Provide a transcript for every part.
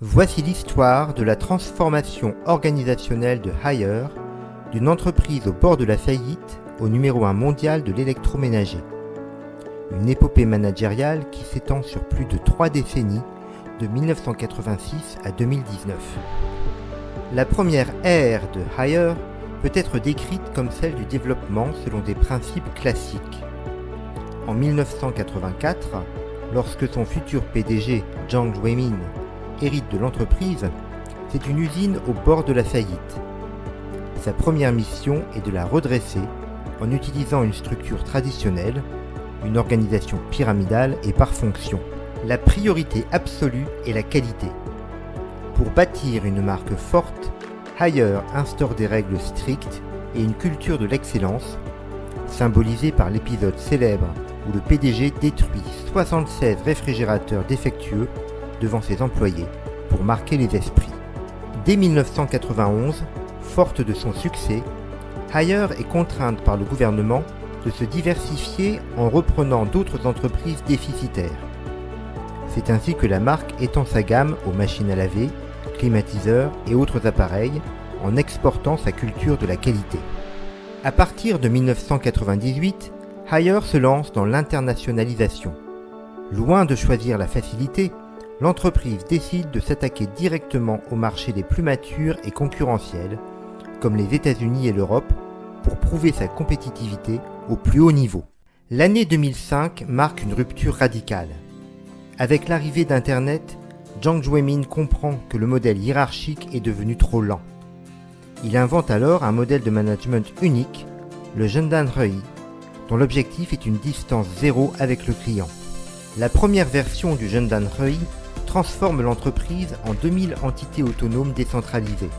Voici l'histoire de la transformation organisationnelle de Haier, d'une entreprise au bord de la faillite au numéro 1 mondial de l'électroménager. Une épopée managériale qui s'étend sur plus de 3 décennies, de 1986 à 2019. La première ère de Haier peut être décrite comme celle du développement selon des principes classiques. En 1984, lorsque son futur PDG, Jiang Zemin, hérite de l'entreprise, c'est une usine au bord de la faillite. Sa première mission est de la redresser en utilisant une structure traditionnelle, une organisation pyramidale et par fonction. La priorité absolue est la qualité. Pour bâtir une marque forte, Haier instaure des règles strictes et une culture de l'excellence, symbolisée par l'épisode célèbre où le PDG détruit 76 réfrigérateurs défectueux devant ses employés pour marquer les esprits. Dès 1991, forte de son succès, Haier est contrainte par le gouvernement de se diversifier en reprenant d'autres entreprises déficitaires. C'est ainsi que la marque étend sa gamme aux machines à laver, climatiseurs et autres appareils en exportant sa culture de la qualité. À partir de 1998, Haier se lance dans l'internationalisation. Loin de choisir la facilité, l'entreprise décide de s'attaquer directement aux marchés les plus matures et concurrentiels, comme les États-Unis et l'Europe, pour prouver sa compétitivité au plus haut niveau. L'année 2005 marque une rupture radicale. Avec l'arrivée d'Internet, Jiang Zemin comprend que le modèle hiérarchique est devenu trop lent. Il invente alors un modèle de management unique, le Zhendan-Rui, dont l'objectif est une distance zéro avec le client. La première version du Zhendan-Rui transforme l'entreprise en 2000 entités autonomes décentralisées.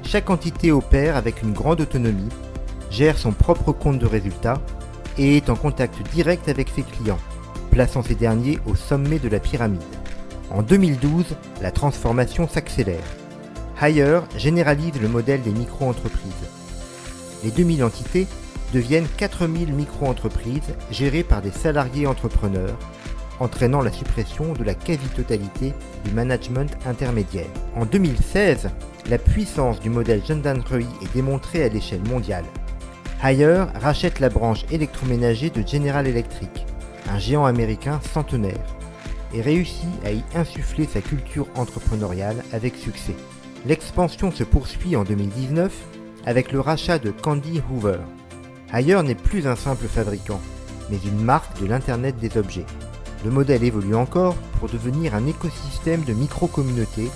Chaque entité opère avec une grande autonomie, gère son propre compte de résultats et est en contact direct avec ses clients, plaçant ces derniers au sommet de la pyramide. En 2012, la transformation s'accélère. Haier généralise le modèle des micro-entreprises. Les 2000 entités deviennent 4000 micro-entreprises gérées par des salariés entrepreneurs, entraînant la suppression de la quasi-totalité du management intermédiaire. En 2016, la puissance du modèle Zhendan-Rui est démontrée à l'échelle mondiale. Haier rachète la branche électroménager de General Electric, un géant américain centenaire, et réussit à y insuffler sa culture entrepreneuriale avec succès. L'expansion se poursuit en 2019 avec le rachat de Candy Hoover. Haier n'est plus un simple fabricant, mais une marque de l'Internet des objets. Le modèle évolue encore pour devenir un écosystème de micro-communautés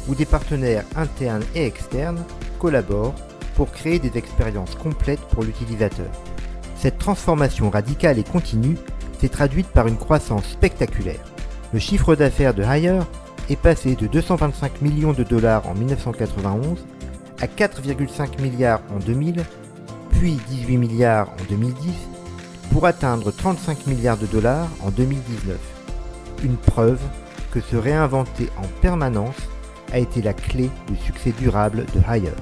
où des partenaires internes et externes collaborent pour créer des expériences complètes pour l'utilisateur. Cette transformation radicale et continue s'est traduite par une croissance spectaculaire. Le chiffre d'affaires de Haier est passé de 225 millions de dollars en 1991 à 4,5 milliards en 2000, puis 18 milliards en 2010, pour atteindre 35 milliards de dollars en 2019. Une preuve que se réinventer en permanence a été la clé du succès durable de Haier.